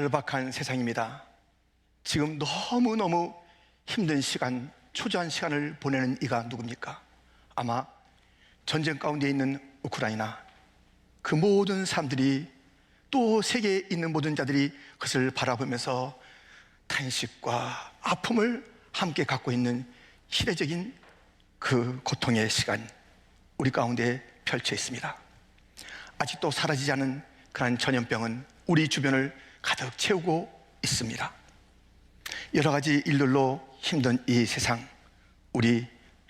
절박한 세상입니다. 지금 너무너무 힘든 시간, 초조한 시간을 보내는 이가 누굽니까? 아마 전쟁 가운데 있는 우크라이나, 그 모든 사람들이, 또 세계에 있는 모든 자들이 그것을 바라보면서 탄식과 아픔을 함께 갖고 있는 희대적인 그 고통의 시간, 우리 가운데 펼쳐 있습니다. 아직도 사라지지 않은 그런 전염병은 우리 주변을 가득 채우고 있습니다. 여러 가지 일들로 힘든 이 세상, 우리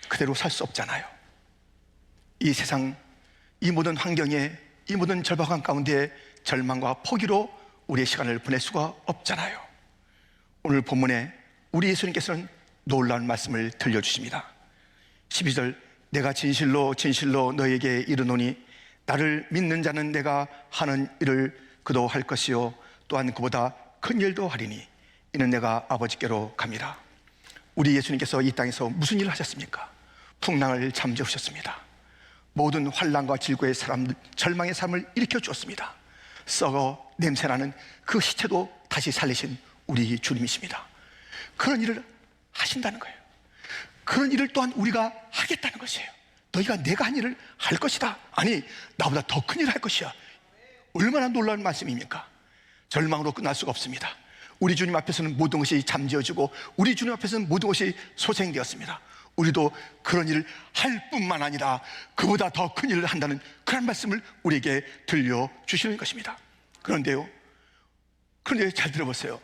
그대로 살 수 없잖아요. 이 세상, 이 모든 환경에, 이 모든 절박한 가운데 절망과 포기로 우리의 시간을 보낼 수가 없잖아요. 오늘 본문에 우리 예수님께서는 놀라운 말씀을 들려주십니다. 12절, 내가 진실로 진실로 너에게 이르노니 나를 믿는 자는 내가 하는 일을 그도 할 것이요 또한 그보다 큰 일도 하리니 이는 내가 아버지께로 갑니다. 우리 예수님께서 이 땅에서 무슨 일을 하셨습니까? 풍랑을 잠재우셨습니다. 모든 환난과 질고의 사람, 절망의 삶을 일으켜 주었습니다. 썩어 냄새나는 그 시체도 다시 살리신 우리 주님이십니다. 그런 일을 하신다는 거예요. 그런 일을 또한 우리가 하겠다는 것이에요. 너희가 내가 한 일을 할 것이다. 아니, 나보다 더 큰 일을 할 것이야. 얼마나 놀라운 말씀입니까? 절망으로 끝날 수가 없습니다. 우리 주님 앞에서는 모든 것이 잠재워지고 우리 주님 앞에서는 모든 것이 소생되었습니다. 우리도 그런 일을 할 뿐만 아니라 그보다 더 큰 일을 한다는 그런 말씀을 우리에게 들려주시는 것입니다. 그런데 잘 들어보세요.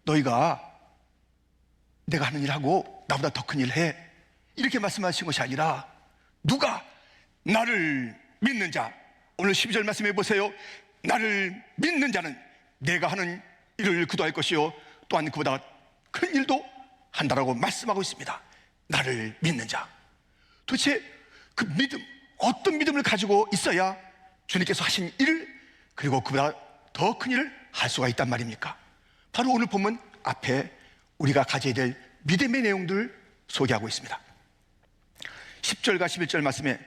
너희가 내가 하는 일하고 나보다 더 큰 일을 해, 이렇게 말씀하신 것이 아니라 누가 나를 믿는 자, 오늘 12절 말씀해 보세요. 나를 믿는 자는 내가 하는 일을 그도 할 것이요 또한 그보다 큰 일도 한다라고 말씀하고 있습니다. 나를 믿는 자, 도대체 그 믿음, 어떤 믿음을 가지고 있어야 주님께서 하신 일을, 그리고 그보다 더 큰 일을 할 수가 있단 말입니까? 바로 오늘 본문 앞에 우리가 가져야 될 믿음의 내용들을 소개하고 있습니다. 10절과 11절 말씀에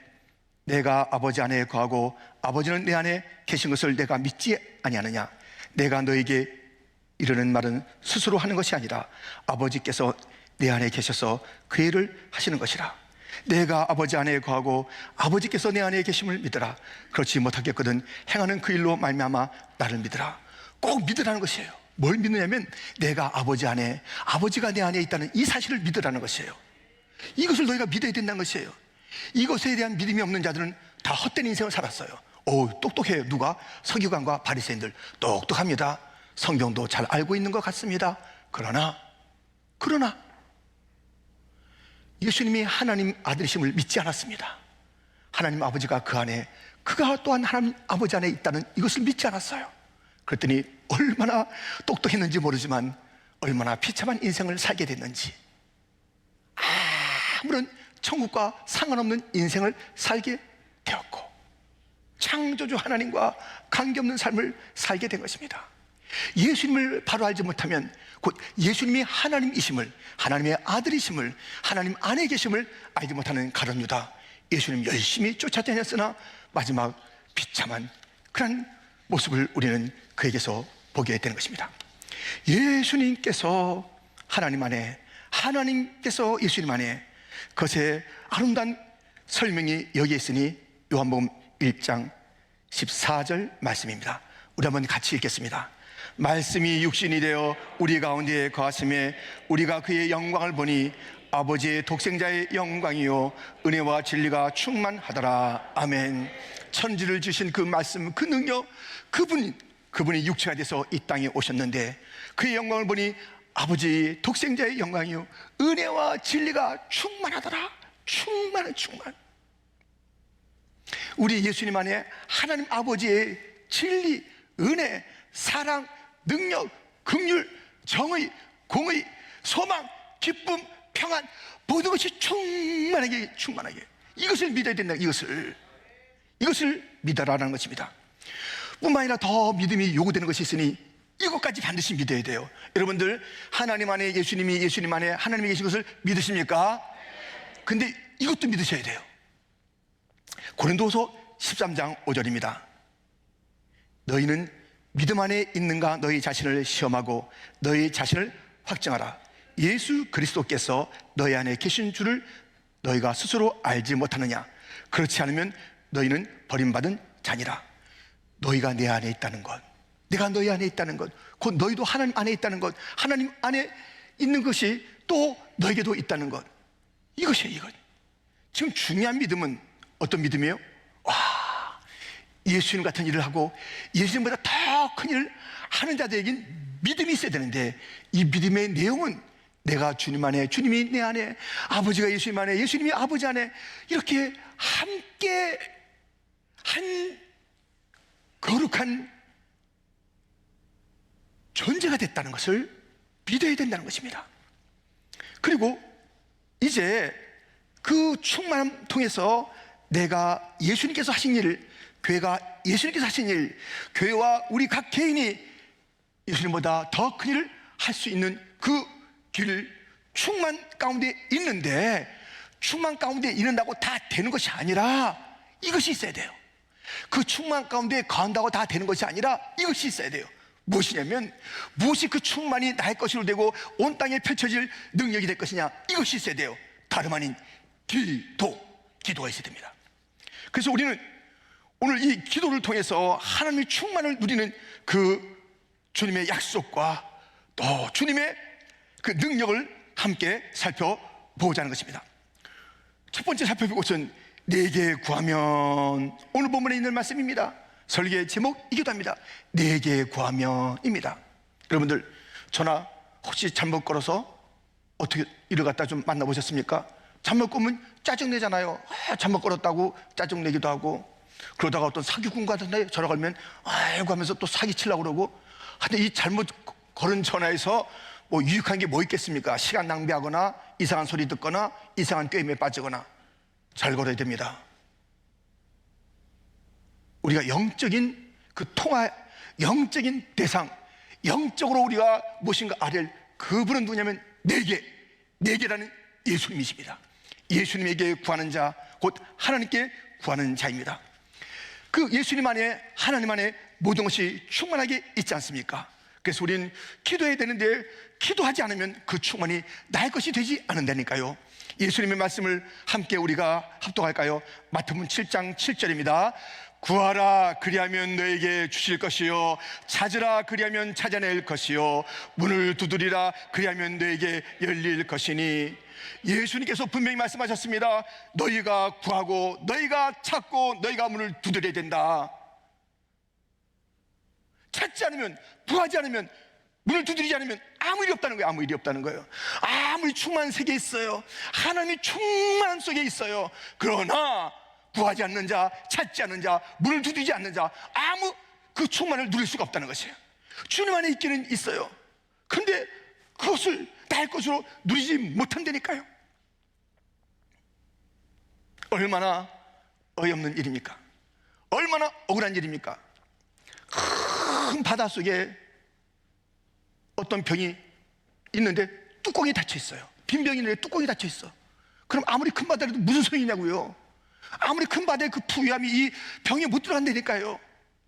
내가 아버지 안에 거하고 아버지는 내 안에 계신 것을 내가 믿지 아니하느냐? 내가 너에게 이르는 말은 스스로 하는 것이 아니라 아버지께서 내 안에 계셔서 그 일을 하시는 것이라. 내가 아버지 안에 거하고 아버지께서 내 안에 계심을 믿으라. 그렇지 못하겠거든 행하는 그 일로 말미암아 나를 믿으라. 꼭 믿으라는 것이에요. 뭘 믿느냐면 내가 아버지 안에, 아버지가 내 안에 있다는 이 사실을 믿으라는 것이에요. 이것을 너희가 믿어야 된다는 것이에요. 이것에 대한 믿음이 없는 자들은 다 헛된 인생을 살았어요. 똑똑해요. 누가? 서기관과 바리새인들 똑똑합니다. 성경도 잘 알고 있는 것 같습니다. 그러나 예수님이 하나님 아들이심을 믿지 않았습니다. 하나님 아버지가 그 안에, 그가 또한 하나님 아버지 안에 있다는 이것을 믿지 않았어요. 그랬더니 얼마나 똑똑했는지 모르지만 얼마나 비참한 인생을 살게 됐는지, 아무런 천국과 상관없는 인생을 살게 되었고 창조주 하나님과 관계없는 삶을 살게 된 것입니다. 예수님을 바로 알지 못하면 곧 예수님이 하나님이심을, 하나님의 아들이심을, 하나님 안에 계심을 알지 못하는 가룟 유다, 예수님 열심히 쫓아다녔으나 마지막 비참한 그런 모습을 우리는 그에게서 보게 되는 것입니다. 예수님께서 하나님 안에, 하나님께서 예수님 안에, 그것의 아름다운 설명이 여기에 있으니 요한복음 1장 14절 말씀입니다. 우리 한번 같이 읽겠습니다. 말씀이 육신이 되어 우리 가운데 거하심에 우리가 그의 영광을 보니 아버지의 독생자의 영광이요 은혜와 진리가 충만하더라. 아멘. 천지를 주신 그 말씀, 그 능력, 그분이 육체가 돼서 이 땅에 오셨는데 그의 영광을 보니 아버지 독생자의 영광이요 은혜와 진리가 충만하더라. 충만. 우리 예수님 안에 하나님 아버지의 진리, 은혜, 사랑, 능력, 긍휼, 정의, 공의, 소망, 기쁨, 평안, 모든 것이 충만하게 이것을 믿어야 된다. 이것을 믿어라라는 것입니다. 뿐만 아니라 더 믿음이 요구되는 것이 있으니 이것까지 반드시 믿어야 돼요. 여러분들 하나님 안에 예수님이, 예수님 안에 하나님이 계신 것을 믿으십니까? 근데 이것도 믿으셔야 돼요. 고린도후서 13장 5절입니다. 너희는 믿음 안에 있는가 너희 자신을 시험하고 너희 자신을 확정하라. 예수 그리스도께서 너희 안에 계신 줄을 너희가 스스로 알지 못하느냐? 그렇지 않으면 너희는 버림받은 자니라. 너희가 내 안에 있다는 것, 내가 너희 안에 있다는 것, 곧 너희도 하나님 안에 있다는 것, 하나님 안에 있는 것이 또 너에게도 있다는 것, 이것이에요. 이것. 지금 중요한 믿음은 어떤 믿음이에요? 와, 예수님 같은 일을 하고 예수님보다 더 큰 일을 하는 자들에겐 믿음이 있어야 되는데, 이 믿음의 내용은 내가 주님 안에, 주님이 내 안에, 아버지가 예수님 안에, 예수님이 아버지 안에 이렇게 함께 한 거룩한 존재가 됐다는 것을 믿어야 된다는 것입니다. 그리고 이제 그 충만함 통해서 내가 예수님께서 하신 일, 교회가 예수님께서 하신 일, 교회와 우리 각 개인이 예수님보다 더 큰 일을 할 수 있는 그 길, 충만 가운데 있는데, 충만 가운데 있는다고 다 되는 것이 아니라 이것이 있어야 돼요. 그 충만 가운데 거한다고 다 되는 것이 아니라 이것이 있어야 돼요. 무엇이냐면, 무엇이 그 충만이 나의 것으로 되고 온 땅에 펼쳐질 능력이 될 것이냐, 이것이 있어야 돼요. 다름 아닌 기도가 있어야 됩니다. 그래서 우리는 오늘 이 기도를 통해서 하나님의 충만을 누리는 그 주님의 약속과 또 주님의 그 능력을 함께 살펴보자는 것입니다. 첫 번째 살펴볼 것은 내게 구하면, 오늘 본문에 있는 말씀입니다. 설계의 제목이기도 합니다. 내게 구하면입니다. 여러분들, 전화 혹시 잘못 걸어서 어떻게 일을 갖다 좀 만나보셨습니까? 잘못 걸면 짜증내잖아요. 잘못 걸었다고 짜증내기도 하고, 그러다가 어떤 사기꾼 같은데 전화 걸면 아이고 하면서 또 사기치려고 그러고. 근데 이 잘못 걸은 전화에서 뭐 유익한 게 뭐 있겠습니까? 시간 낭비하거나 이상한 소리 듣거나 이상한 게임에 빠지거나. 잘 걸어야 됩니다. 우리가 영적인 그 통화, 영적인 대상, 영적으로 우리가 무엇인가 알을, 그분은 누구냐면 내게라는 예수님이십니다. 예수님에게 구하는 자, 곧 하나님께 구하는 자입니다. 그 예수님 안에, 하나님 안에 모든 것이 충만하게 있지 않습니까? 그래서 우리는 기도해야 되는데, 기도하지 않으면 그 충만이 나의 것이 되지 않는다니까요. 예수님의 말씀을 함께 우리가 합독할까요? 마태복음 7장 7절입니다. 구하라 그리하면 너에게 주실 것이요, 찾으라 그리하면 찾아낼 것이요, 문을 두드리라 그리하면 너에게 열릴 것이니. 예수님께서 분명히 말씀하셨습니다. 너희가 구하고 너희가 찾고 너희가 문을 두드려야 된다. 찾지 않으면, 구하지 않으면, 문을 두드리지 않으면 아무 일이 없다는 거예요. 아무 일이 없다는 거예요. 아무리 충만한 세계에 있어요, 하나님이 충만한 속에 있어요. 그러나 구하지 않는 자, 찾지 않는 자, 문을 두드리지 않는 자, 아무 그 충만을 누릴 수가 없다는 것이에요. 주님 안에 있기는 있어요. 그런데 그것을 나의 것으로 누리지 못한다니까요. 얼마나 어이없는 일입니까? 얼마나 억울한 일입니까? 큰 바다 속에 어떤 병이 있는데 뚜껑이 닫혀 있어요. 빈 병이 있는데 뚜껑이 닫혀 있어. 그럼 아무리 큰 바다라도 무슨 소용이냐고요. 아무리 큰 바다에 그 부유함이 이 병에 못 들어간다니까요.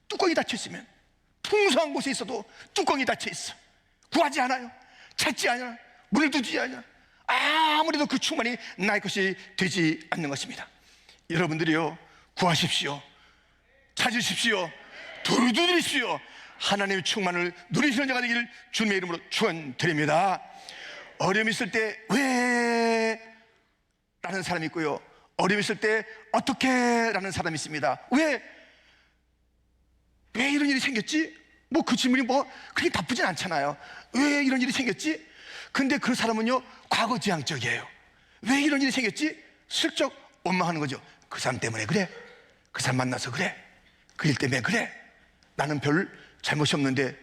뚜껑이 닫혀 있으면. 풍성한 곳에 있어도 뚜껑이 닫혀 있어. 구하지 않아요, 찾지 않아요, 문을 두지 않아요. 아무래도 그 충만이 나의 것이 되지 않는 것입니다. 여러분들이요, 구하십시오, 찾으십시오, 두드리십시오. 하나님의 충만을 누리시는 자가 되기를 주님의 이름으로 축원드립니다. 어려움이 있을 때 왜? 라는 사람이 있고요, 어려움이 있을 때 어떻게? 라는 사람이 있습니다. 왜 이런 일이 생겼지? 뭐 그 질문이 뭐 그렇게 나쁘진 않잖아요. 왜 이런 일이 생겼지? 근데 그 사람은요, 과거지향적이에요. 왜 이런 일이 생겼지? 슬쩍 원망하는 거죠. 그 사람 때문에 그래, 그 사람 만나서 그래, 그 일 때문에 그래, 나는 별 잘못이 없는데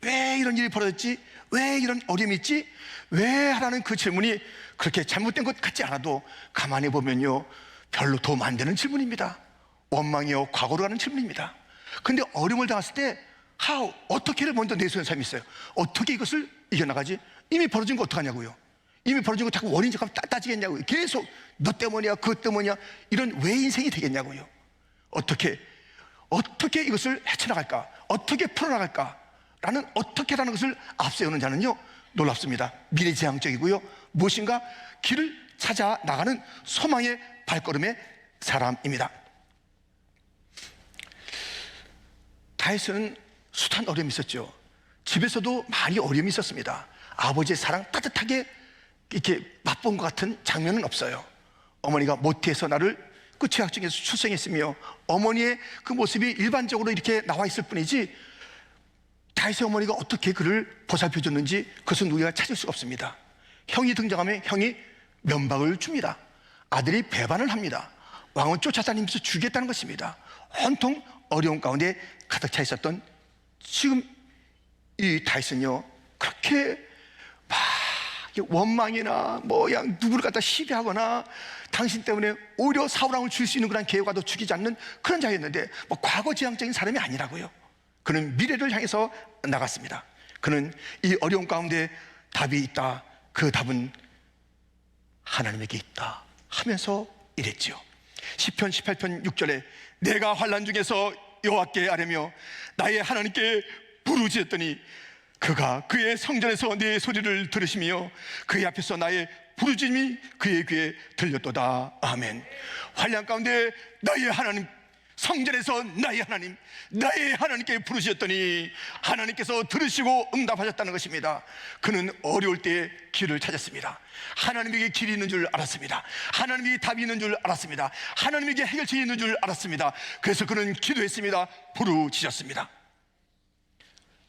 왜 이런 일이 벌어졌지? 왜 이런 어려움이 있지? 왜? 하라는 그 질문이 그렇게 잘못된 것 같지 않아도 가만히 보면요, 별로 도움 안 되는 질문입니다. 원망이요, 과거로 가는 질문입니다. 근데 어려움을 당했을 때 어떻게를 먼저 내세우는 사람이 있어요. 어떻게 이것을 이겨나가지? 이미 벌어진 거 어떡하냐고요. 이미 벌어진 거 자꾸 원인 자꾸 따지겠냐고요. 계속 너 때문이야, 그것 때문이야, 이런 왜 인생이 되겠냐고요. 어떻게 어떻게 이것을 헤쳐나갈까, 어떻게 풀어나갈까 라는 어떻게라는 것을 앞세우는 자는요 놀랍습니다. 미래지향적이고요, 무엇인가 길을 찾아 나가는 소망의 발걸음의 사람입니다. 다윗은 숱한 어려움이 있었죠. 집에서도 많이 어려움이 있었습니다. 아버지의 사랑 따뜻하게 이렇게 맛본 것 같은 장면은 없어요. 어머니가 모태에서 나를 취약중에서 출생했으며 어머니의 그 모습이 일반적으로 이렇게 나와 있을 뿐이지 다윗의 어머니가 어떻게 그를 보살펴줬는지 그것은 우리가 찾을 수가 없습니다. 형이 등장하면 형이 면박을 줍니다. 아들이 배반을 합니다. 왕은 쫓아다니면서 죽이겠다는 것입니다. 온통 어려운 가운데 가득 차 있었던 지금 이 다윗은요 그렇게 막 원망이나 그냥 누구를 갖다 시비하거나 당신 때문에 오히려 사울왕을 줄 수 있는 그런 기회가도 죽이지 않는 그런 자였는데 과거지향적인 사람이 아니라고요. 그는 미래를 향해서 나갔습니다. 그는 이 어려운 가운데 답이 있다. 그 답은 하나님에게 있다 하면서 이랬지요. 시편 18편 6절에 내가 환난 중에서 여호와께 아뢰며 나의 하나님께 부르짖었더니 그가 그의 성전에서 내 소리를 들으시며 그의 앞에서 나의 부르짖음이 그의 귀에 들렸도다. 아멘. 환난 가운데 나의 하나님, 성전에서 나의 하나님, 나의 하나님께 부르셨더니 하나님께서 들으시고 응답하셨다는 것입니다. 그는 어려울 때에 길을 찾았습니다. 하나님에게 길이 있는 줄 알았습니다. 하나님에게 답이 있는 줄 알았습니다. 하나님에게 해결책이 있는 줄 알았습니다. 그래서 그는 기도했습니다. 부르짖었습니다.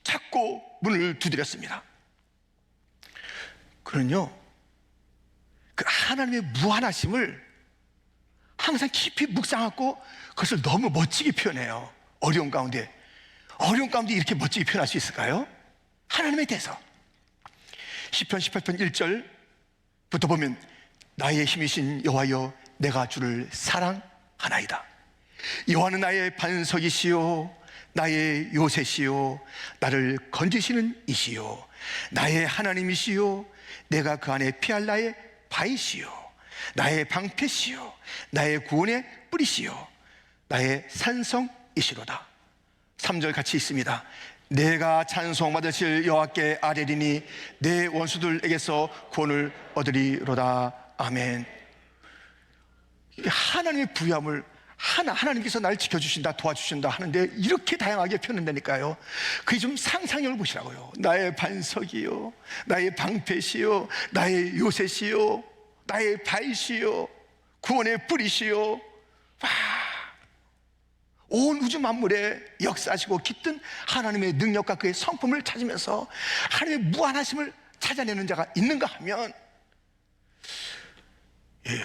찾고 문을 두드렸습니다. 그는요 그 하나님의 무한하심을 항상 깊이 묵상하고 그것을 너무 멋지게 표현해요. 어려운 가운데 이렇게 멋지게 표현할 수 있을까요? 하나님에 대해서 시편 18편 1절부터 보면 나의 힘이신 여호와여 내가 주를 사랑하나이다. 여호와는 나의 반석이시요 나의 요새시요 나를 건지시는 이시요 나의 하나님이시요 내가 그 안에 피할 나의 바위시요 나의 방패시요 나의 구원의 뿌리시요 나의 산성이시로다. 3절 같이 있습니다. 내가 찬송받으실 여호와께 아뢰리니 내 원수들에게서 구원을 얻으리로다. 아멘. 하나님의 부여함을 하나님께서 나를 지켜주신다, 도와주신다 하는데 이렇게 다양하게 표현된다니까요. 그게 좀 상상력을 보시라고요. 나의 반석이요 나의 방패시요 나의 요새시요 나의 바위시요 구원의 뿌리시요. 온 우주 만물에 역사하시고 깃든 하나님의 능력과 그의 성품을 찾으면서 하나님의 무한하심을 찾아내는 자가 있는가 하면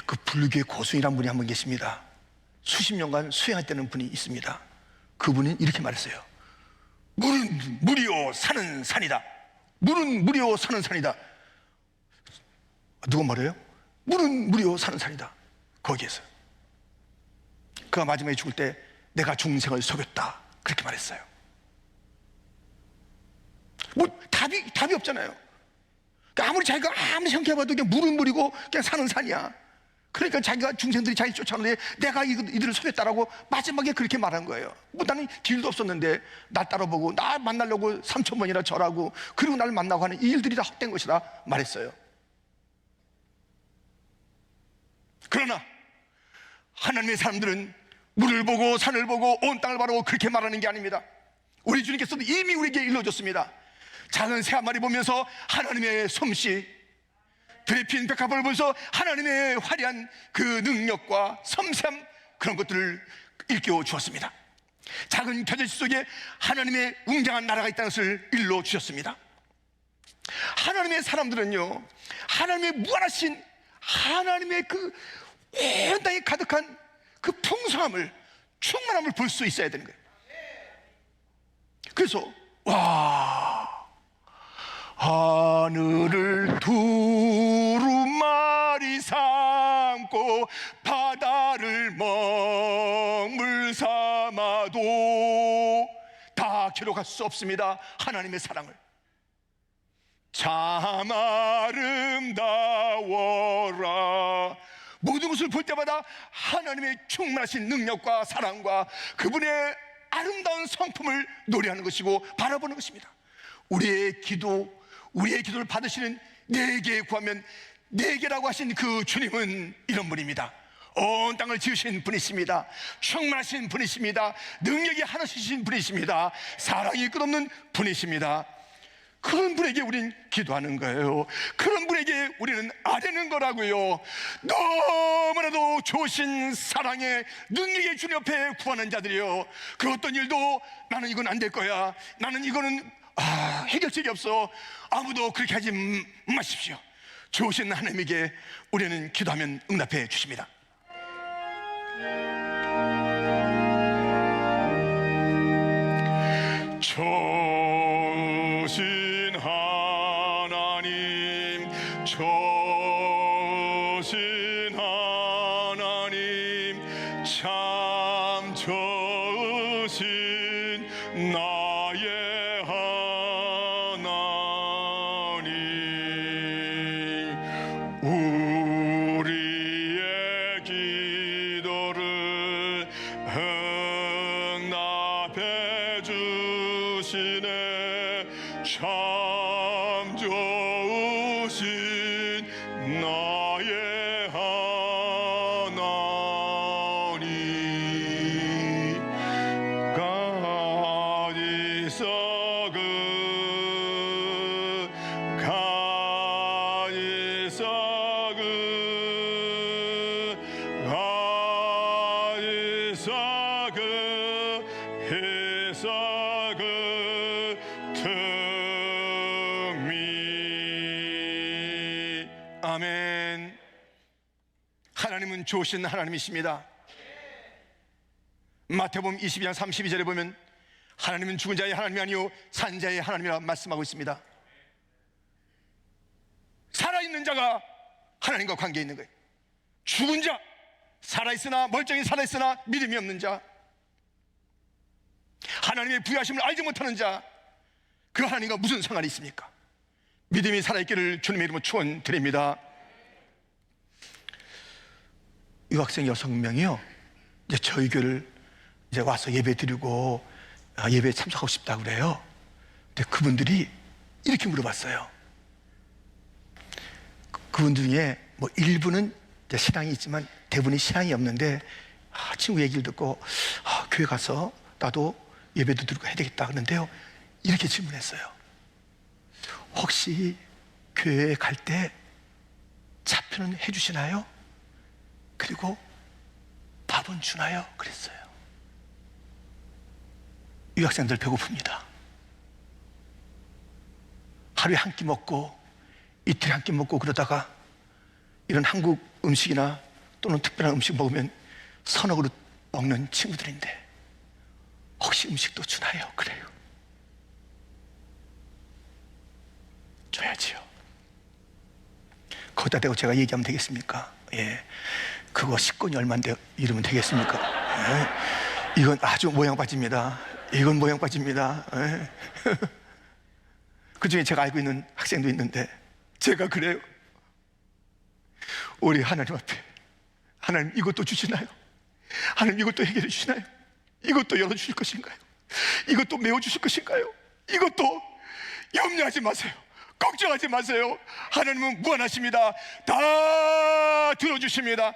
그 불교의 고승이라는 분이 한 분 계십니다. 수십 년간 수행했다는 분이 있습니다. 그분이 이렇게 말했어요. 물은 물이요 산은 산이다. 물은 물이요 산은 산이다. 누가 말해요? 물은 물이요 산은 산이다. 거기에서 그가 마지막에 죽을 때 내가 중생을 속였다 그렇게 말했어요. 답이 없잖아요. 아무리 자기가 아무리 생각해봐도 그냥 물은 물이고 그냥 산은 산이야. 그러니까 자기가 중생들이 자기 쫓아오는데 내가 이들을 속였다라고 마지막에 그렇게 말한 거예요. 나는 길도 없었는데 날 따라보고 나 만나려고 3,000번이나 절하고 그리고 나를 만나고 하는 이 일들이 다 헛된 것이라 말했어요. 그러나 하나님의 사람들은 물을 보고 산을 보고 온 땅을 바라보고 그렇게 말하는 게 아닙니다. 우리 주님께서도 이미 우리에게 일러줬습니다. 작은 새 한 마리 보면서 하나님의 솜씨, 드레핀 백합을 보면서 하나님의 화려한 그 능력과 섬세함 그런 것들을 일깨워 주었습니다. 작은 겨자씨 속에 하나님의 웅장한 나라가 있다는 것을 일러 주셨습니다. 하나님의 사람들은요 하나님의 무한하신 하나님의 그 온 땅에 가득한 그 풍성함을 충만함을 볼 수 있어야 되는 거예요. 그래서 하늘을 두루마리 삼고 바다를 먹물 삼아도 다 기록할 수 없습니다. 하나님의 사랑을 참 아름다워라. 모든 것을 볼 때마다 하나님의 충만하신 능력과 사랑과 그분의 아름다운 성품을 노래하는 것이고 바라보는 것입니다. 우리의 기도를 받으시는 내게 구하면 내게라고 하신 그 주님은 이런 분입니다. 온 땅을 지으신 분이십니다. 충만하신 분이십니다. 능력이 하나시신 분이십니다. 사랑이 끝없는 분이십니다. 그런 분에게 우린 기도하는 거예요. 그런 분에게 우리는 아뢰는 거라고요. 너무나도 좋으신 사랑의 능력의 주님 옆에 구하는 자들이요, 그 어떤 일도 나는 이건 안 될 거야, 나는 이거는 해결책이 없어, 아무도 그렇게 하지 마십시오. 좋으신 하나님에게 우리는 기도하면 응답해 주십니다. 좋으신 하나님, 좋으신 하나님, 참 좋으신 나의 하나님, 우리의 기도를 응답해 주시네. 참 좋으신 나의 하나님, 아멘. 하나님은 좋으신 하나님이십니다. 마태복음 22장 32절에 보면 하나님은 죽은 자의 하나님이 아니요 산 자의 하나님이라 말씀하고 있습니다. 살아있는 자가 하나님과 관계 있는 거예요. 죽은 자, 살아있으나 멀쩡히 살아있으나 믿음이 없는 자, 하나님의 부여하심을 알지 못하는 자, 그 하나님과 무슨 상관이 있습니까? 믿음이 살아있기를 주님의 이름으로 축원드립니다. 유학생 6명이요, 이제 저희 교회를 이제 와서 예배 드리고 예배에 참석하고 싶다 그래요. 근데 그분들이 이렇게 물어봤어요. 그분 중에 뭐 일부는 이제 신앙이 있지만 대부분이 신앙이 없는데 친구 얘기를 듣고 교회 가서 나도 예배도 드리고 해야 되겠다 그러는데요, 이렇게 질문했어요. 혹시 교회에 갈 때 차표는 해주시나요? 그리고 밥은 주나요? 그랬어요. 유학생들 배고픕니다. 하루에 한 끼 먹고 이틀에 한 끼 먹고 그러다가 이런 한국 음식이나 또는 특별한 음식 먹으면 서너 그릇 먹는 친구들인데 혹시 음식도 주나요? 그래요. 줘야지요. 거기다 대고 제가 얘기하면 되겠습니까? 예, 그거 식권이 얼마인데 이러면 되겠습니까? 예. 이건 아주 모양 빠집니다. 이건 모양 빠집니다. 예. 그 중에 제가 알고 있는 학생도 있는데 제가 그래요. 우리 하나님 앞에, 하나님 이것도 주시나요? 하나님 이것도 해결해 주시나요? 이것도 열어주실 것인가요? 이것도 메워주실 것인가요? 이것도 염려하지 마세요. 걱정하지 마세요. 하나님은 무한하십니다. 다 들어주십니다.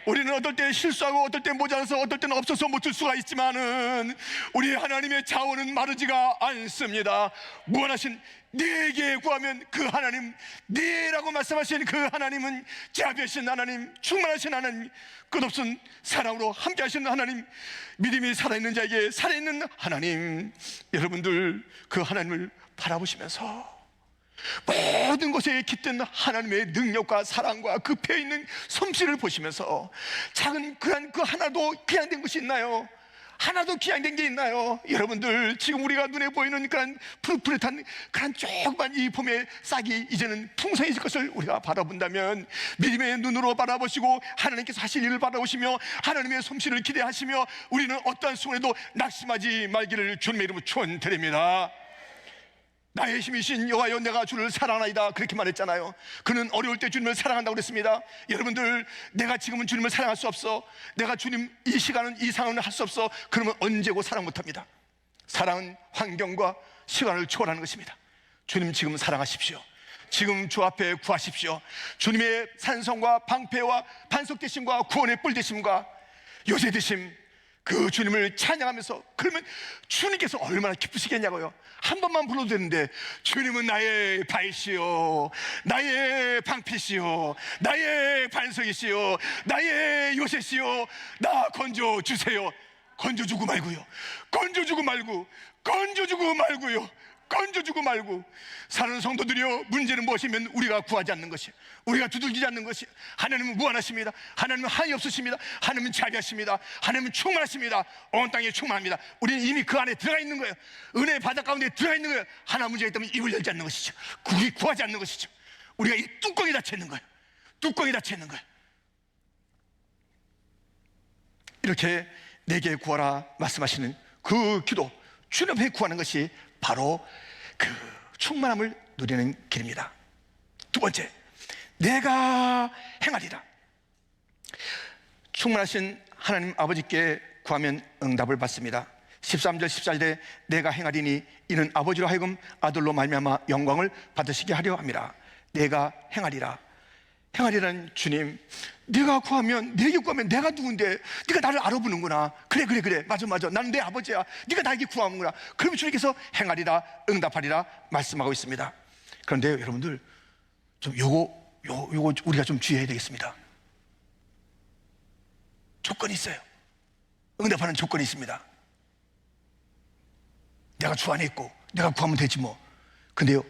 우리는 어떨 때 실수하고 어떨 때 모자라서 어떨 때는 없어서 못 줄 수가 있지만은 우리 하나님의 자원은 마르지가 않습니다. 무한하신 내게 구하면 그 하나님, 네라고 말씀하신 그 하나님은 자비하신 하나님, 충만하신 하나님, 끝없는 사랑으로 함께 하시는 하나님, 믿음이 살아있는 자에게 살아있는 하나님. 여러분들 그 하나님을 바라보시면서 모든 것에 깃든 하나님의 능력과 사랑과 그 배어있는 솜씨를 보시면서 작은 그 하나도 귀양된 것이 있나요? 하나도 귀양된 게 있나요? 여러분들 지금 우리가 눈에 보이는 그런 푸릇푸릇한 그런 조그만 이 봄의 싹이 이제는 풍성해질 것을 우리가 바라본다면 믿음의 눈으로 바라보시고 하나님께서 하실 일을 바라보시며 하나님의 솜씨를 기대하시며 우리는 어떠한 순간에도 낙심하지 말기를 주님의 이름으로 축원드립니다. 나의 힘이신 여호와여 내가 주를 사랑하나이다 그렇게 말했잖아요. 그는 어려울 때 주님을 사랑한다고 그랬습니다. 여러분들, 내가 지금은 주님을 사랑할 수 없어, 내가 주님 이 시간은 이 상황을 할 수 없어, 그러면 언제고 사랑 못합니다. 사랑은 환경과 시간을 초월하는 것입니다. 주님 지금 사랑하십시오. 지금 주 앞에 구하십시오. 주님의 산성과 방패와 반석되심과 구원의 뿔되심과 요새되심, 그 주님을 찬양하면서, 그러면 주님께서 얼마나 기쁘시겠냐고요. 한 번만 불러도 되는데, 주님은 나의 바이시요, 나의 방패시요, 나의 반석이시요, 나의 요새시요, 나 건져주세요. 건져주고 말고요, 건져주고 말고, 건져주고 말고요, 건져주고 말고. 사는 성도들이여, 문제는 무엇이면 우리가 구하지 않는 것이, 우리가 두들기지 않는 것이. 하나님은 무한하십니다. 하나님은 한이 없으십니다. 하나님은 자비하십니다. 하나님은 충만하십니다. 온 땅에 충만합니다. 우리는 이미 그 안에 들어가 있는 거예요. 은혜의 바다 가운데 들어가 있는 거예요. 하나 문제가 있다면 입을 열지 않는 것이죠. 구하지 않는 것이죠. 우리가 이 뚜껑이 닫혀 있는 거예요. 뚜껑이 닫혀 있는 거예요. 이렇게 내게 구하라 말씀하시는 그 기도, 주님 앞에 구하는 것이 바로 그 충만함을 누리는 길입니다. 두 번째, 내가 행하리라. 충만하신 하나님 아버지께 구하면 응답을 받습니다. 13절 14절에 내가 행하리니 이는 아버지로 하여금 아들로 말미암아 영광을 받으시게 하려 함이라. 내가 행하리라. 행하리라는 주님, 네가 구하면, 내게 구하면 내가 누군데 네가 나를 알아보는구나. 그래 맞아 나는 내 아버지야. 네가 나에게 구하는구나. 그러면 주님께서 행하리라, 응답하리라 말씀하고 있습니다. 그런데 여러분들, 좀 요거 우리가 좀 주의해야 되겠습니다. 조건이 있어요. 응답하는 조건이 있습니다. 내가 주 안에 있고 내가 구하면 되지 뭐. 근데요,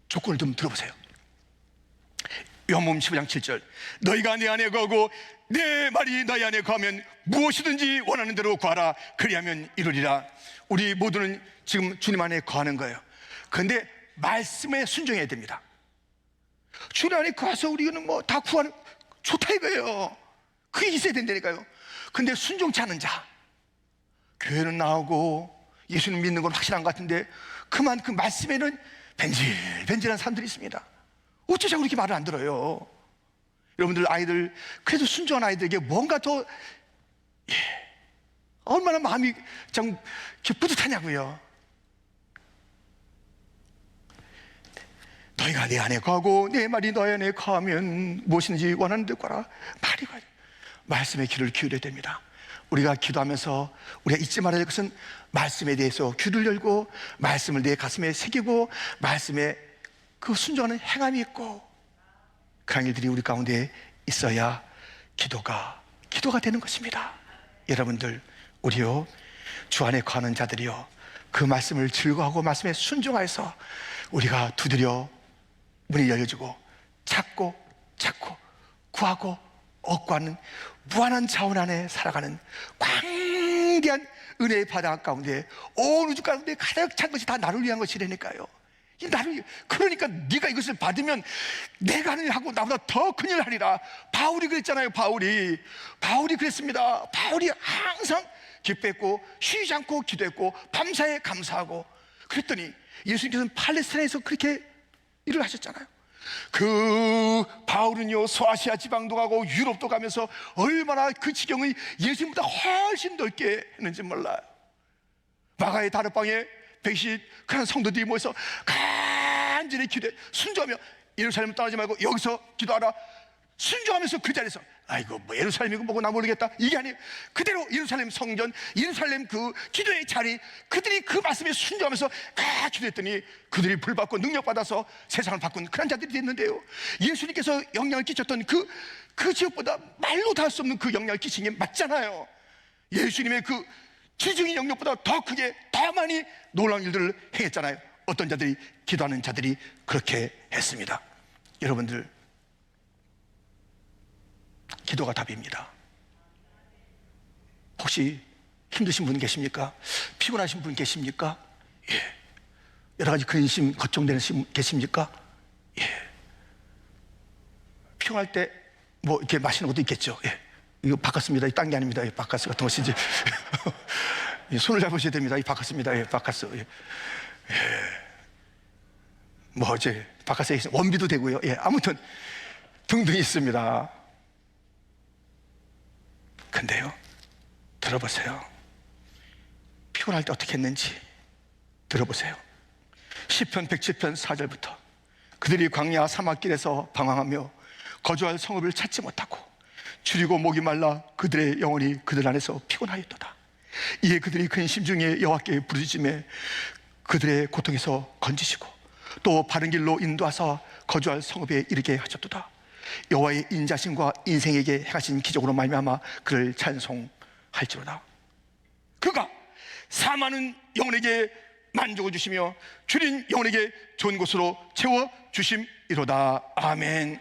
조건을 좀 들어보세요. 요한복음 15장 7절, 너희가 내 안에 거하고 내 말이 너희 안에 거하면 무엇이든지 원하는 대로 구하라. 그리하면 이루리라. 우리 모두는 지금 주님 안에 거하는 거예요. 그런데 말씀에 순종해야 됩니다. 주님 안에 거해서 우리는 뭐 다 구하는, 좋다 이거예요. 그게 있어야 된다니까요. 근데 순종치 않은 자, 교회는 나오고 예수님 믿는 건 확실한 것 같은데 그만큼 말씀에는 벤질벤질한 사람들이 있습니다. 어째 자꾸 이렇게 말을 안 들어요? 여러분들 아이들, 그래도 순종한 아이들에게 뭔가 더 얼마나 마음이 참 뿌듯하냐고요. 너희가 내 안에 거하고 내 말이 너희 안에 거하면 무엇인지 원하는 대로 구하라. 말이 가요. 말씀의 귀를 기울여야 됩니다. 우리가 기도하면서 우리가 잊지 말아야 될 것은 말씀에 대해서 귀를 열고 말씀을 내 가슴에 새기고 말씀에 그 순종하는 행함이 있고, 그런 일들이 우리 가운데 있어야 기도가 되는 것입니다. 여러분들, 우리요, 주 안에 거하는 자들이요, 그 말씀을 즐거워하고 말씀에 순종하여서 우리가 두드려 문이 열려지고 찾고 구하고 얻고 하는 무한한 자원 안에 살아가는 광대한 은혜의 바다 가운데, 온 우주 가운데 가득 찬 것이 다 나를 위한 것이라니까요. 그러니까 네가 이것을 받으면 내가 하는 일 하고 나보다 더 큰 일을 하리라. 바울이 그랬잖아요. 바울이 그랬습니다. 바울이 항상 기뻐했고 쉬지 않고 기도했고 밤사에 감사하고 그랬더니 예수님께서는 팔레스타인에서 그렇게 일을 하셨잖아요. 그 바울은요, 소아시아 지방도 가고 유럽도 가면서 얼마나 그 지경을 예수님보다 훨씬 넓게 했는지 몰라요. 마가의 다락방에 120 그런 성도들이 모여서 간절히 기도해 순종하며, 예루살렘을 떠나지 말고 여기서 기도하라. 순종하면서 그 자리에서, 아이고 뭐 예루살렘이고 뭐고 나 모르겠다, 이게 아니에요. 그대로 예루살렘 성전, 예루살렘 그 기도의 자리, 그들이 그 말씀에 순종하면서 기도했더니 그들이 불받고 능력받아서 세상을 바꾼 그런 자들이 됐는데요, 예수님께서 영향을 끼쳤던 그 지역보다 말로 다 할 수 없는 그 영향을 끼친 게 맞잖아요. 예수님의 그 지중인 영역보다 더 크게 더 많이 놀라운 일들을 행했잖아요. 어떤 자들이, 기도하는 자들이 그렇게 했습니다. 여러분들, 기도가 답입니다. 혹시 힘드신 분 계십니까? 피곤하신 분 계십니까? 예. 여러 가지 근심, 걱정되는 분 계십니까? 예. 피곤할 때 뭐 이렇게 마시는 것도 있겠죠. 예. 이거 바꿨습니다. 딴 게 아닙니다. 바카스 같은 것이지. 손을 잡으셔야 됩니다. 이 바카스입니다. 예, 바카스. 예. 예. 뭐지? 바깥에 계신 원비도 되고요. 예, 아무튼 등등이 있습니다. 근데요, 들어보세요. 피곤할 때 어떻게 했는지 들어보세요. 시편 107편 4절부터 그들이 광야 사막길에서 방황하며 거주할 성읍을 찾지 못하고 줄이고 목이 말라 그들의 영혼이 그들 안에서 피곤하였도다. 이에 그들이 근심 중에 여호와께 부르짖음에 그들의 고통에서 건지시고 또 바른 길로 인도하사 거주할 성읍에 이르게 하셨도다. 여호와의 인자심과 인생에게 행하신 기적으로 말미암아 그를 찬송할지로다. 그가 사많은 영혼에게 만족을 주시며 줄인 영혼에게 좋은 곳으로 채워 주심이로다. 아멘.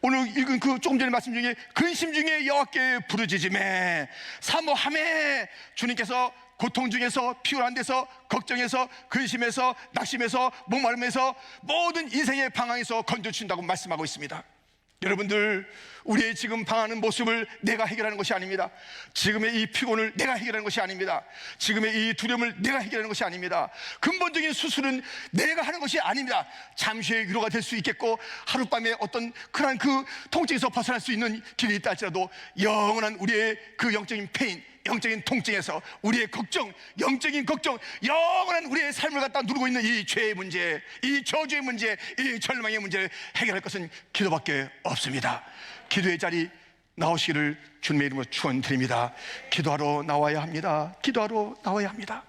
오늘 읽은 그 조금 전에 말씀 중에 근심 중에 여호와께 부르짖음에 사모함에 주님께서 고통 중에서 피곤한 데서 걱정에서 근심에서 낙심에서 목마름에서 모든 인생의 방황에서 건져주신다고 말씀하고 있습니다. 여러분들, 우리의 지금 방황하는 모습을 내가 해결하는 것이 아닙니다. 지금의 이 피곤을 내가 해결하는 것이 아닙니다. 지금의 이 두려움을 내가 해결하는 것이 아닙니다. 근본적인 수술은 내가 하는 것이 아닙니다. 잠시의 위로가 될 수 있겠고 하룻밤에 어떤 흔한 그 통증에서 벗어날 수 있는 길이 있다 할지라도 영원한 우리의 그 영적인 페인, 영적인 통증에서 우리의 걱정, 영적인 걱정, 영원한 우리의 삶을 갖다 누르고 있는 이 죄의 문제, 이 저주의 문제, 이 절망의 문제를 해결할 것은 기도밖에 없습니다. 기도의 자리 나오시기를 주님의 이름으로 축원드립니다. 기도하러 나와야 합니다. 기도하러 나와야 합니다.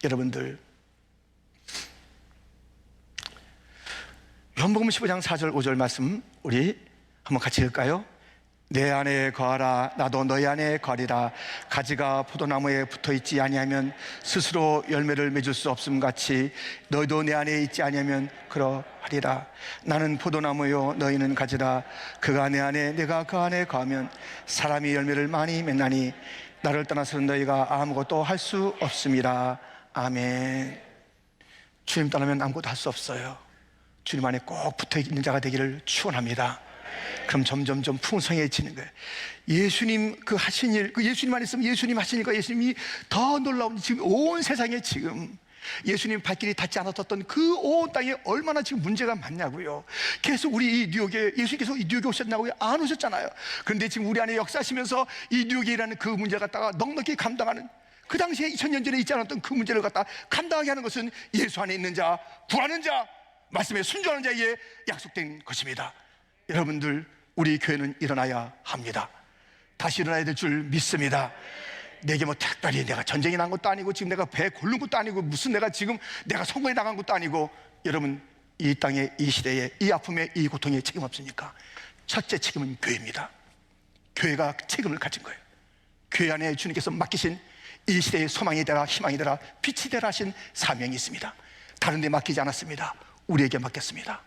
여러분들, 요한복음 15장 4절 5절 말씀 우리 한번 같이 읽을까요? 내 안에 거하라 나도 너희 안에 거하리라. 가지가 포도나무에 붙어있지 아니하면 스스로 열매를 맺을 수 없음 같이 너희도 내 안에 있지 아니하면 그러하리라. 나는 포도나무요 너희는 가지라. 그가 내 안에 내가 그 안에 거하면 사람이 열매를 많이 맺나니 나를 떠나서는 너희가 아무것도 할 수 없음이라. 아멘. 주님 떠나면 아무것도 할 수 없어요. 주님 안에 꼭 붙어있는 자가 되기를 축원합니다. 그럼 점점점 풍성해지는 거예요. 예수님 그 하신 일, 그 예수님 안에 있으면 예수님 하신 일과 예수님이 더 놀라운, 지금 온 세상에 지금 예수님 발길이 닿지 않았던 그 온 땅에 얼마나 지금 문제가 많냐고요. 계속 우리 이 뉴욕에, 예수님께서 이 뉴욕에 오셨나고요? 안 오셨잖아요. 그런데 지금 우리 안에 역사하시면서 이 뉴욕에 일하는 그 문제를 갖다가 넉넉히 감당하는, 그 당시에 2000년 전에 있지 않았던 그 문제를 갖다 감당하게 하는 것은 예수 안에 있는 자, 구하는 자, 말씀에 순종하는 자에게 약속된 것입니다. 여러분들, 우리 교회는 일어나야 합니다. 다시 일어나야 될 줄 믿습니다. 내게 뭐 특별히 내가 전쟁이 난 것도 아니고 지금 내가 배 고른 것도 아니고 무슨 내가 지금 내가 선거에 나간 것도 아니고, 여러분, 이 땅에, 이 시대에, 이 아픔에, 이 고통에 책임 없습니까? 첫째 책임은 교회입니다. 교회가 책임을 가진 거예요. 교회 안에 주님께서 맡기신 이 시대의 소망이 되라, 희망이 되라, 빛이 되라 하신 사명이 있습니다. 다른 데 맡기지 않았습니다. 우리에게 맡겼습니다.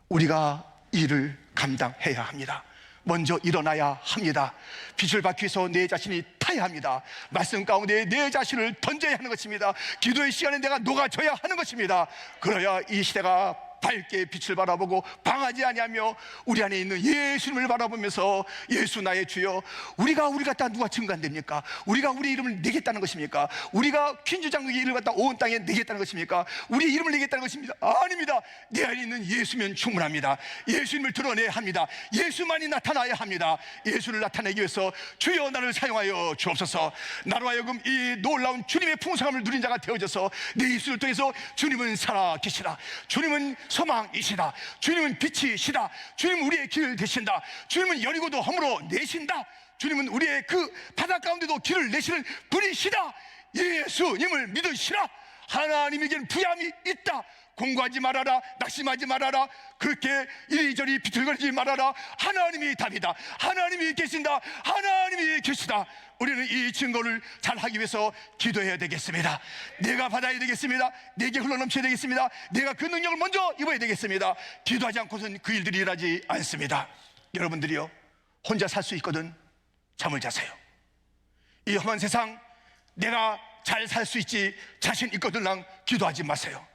우리가 일을 감당해야 합니다. 먼저 일어나야 합니다. 빛을 받기 위해서 내 자신이 타야 합니다. 말씀 가운데 내 자신을 던져야 하는 것입니다. 기도의 시간에 내가 녹아져야 하는 것입니다. 그래야 이 시대가 밝게 빛을 바라보고 방하지 아니하며 우리 안에 있는 예수님을 바라보면서 예수 나의 주여, 우리가 갖다 누가 증거한답니까? 우리가 우리 이름을 내겠다는 것입니까? 우리가 퀸즈 장국의 이름을 갖다 온 땅에 내겠다는 것입니까? 우리 이름을 내겠다는 것입니다. 아닙니다. 내 안에 있는 예수면 충분합니다. 예수님을 드러내야 합니다. 예수만이 나타나야 합니다. 예수를 나타내기 위해서 주여 나를 사용하여 주옵소서. 나로 하여금 이 놀라운 주님의 풍성함을 누린 자가 되어져서 내 입술을 통해서 주님은 살아 계시라, 주님은 소망이시다, 주님은 빛이시다, 주님은 우리의 길을 되신다, 주님은 여리고도 허물어 내신다, 주님은 우리의 그 바다 가운데도 길을 내시는 분이시다. 예수님을 믿으시라. 하나님에게는 부야함이 있다. 공고하지 말아라, 낙심하지 말아라, 그렇게 이리저리 비틀거리지 말아라. 하나님이 답이다. 하나님이 계신다. 하나님이 계시다. 우리는 이 증거를 잘 하기 위해서 기도해야 되겠습니다. 내가 받아야 되겠습니다. 내게 흘러넘쳐야 되겠습니다. 내가 그 능력을 먼저 입어야 되겠습니다. 기도하지 않고서는 그 일들이 일하지 않습니다. 여러분들이요, 혼자 살 수 있거든 잠을 자세요. 이 험한 세상 내가 잘 살 수 있지 자신 있거든랑 기도하지 마세요.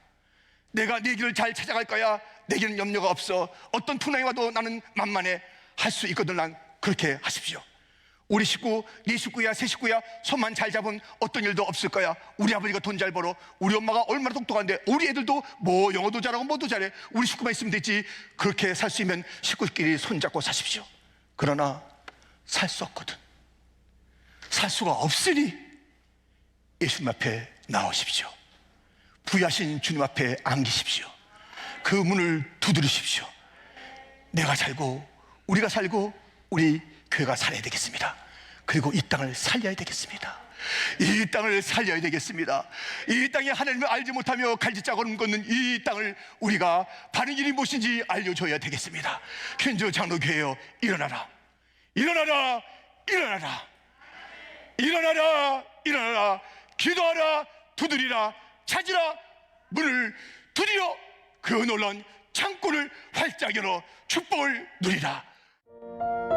내가 내 길을 잘 찾아갈 거야, 내게는 염려가 없어, 어떤 풍랑이 와도 나는 만만해, 할 수 있거든랑 그렇게 하십시오. 우리 식구, 네 식구야, 세 식구야, 손만 잘 잡으면 어떤 일도 없을 거야. 우리 아버지가 돈 잘 벌어. 우리 엄마가 얼마나 똑똑한데 우리 애들도 뭐 영어도 잘하고 뭐도 잘해. 우리 식구만 있으면 되지. 그렇게 살 수 있으면 식구끼리 손잡고 사십시오. 그러나 살 수 없거든. 살 수가 없으니 예수님 앞에 나오십시오. 부유하신 주님 앞에 안기십시오. 그 문을 두드리십시오. 내가 살고 우리가 살고 우리 교회가 살아야 되겠습니다. 그리고 이 땅을 살려야 되겠습니다. 이 땅을 살려야 되겠습니다. 이 땅에 하나님을 알지 못하며 갈짓자고는 걷는 이 땅을 우리가 바른 길이 무엇인지 알려줘야 되겠습니다. 현주 장로교회여, 일어나라, 일어나라, 일어나라, 일어나라, 일어나라. 기도하라, 두드리라, 찾으라, 문을 두드려 그 놀라운 창고를 활짝 열어 축복을 누리라.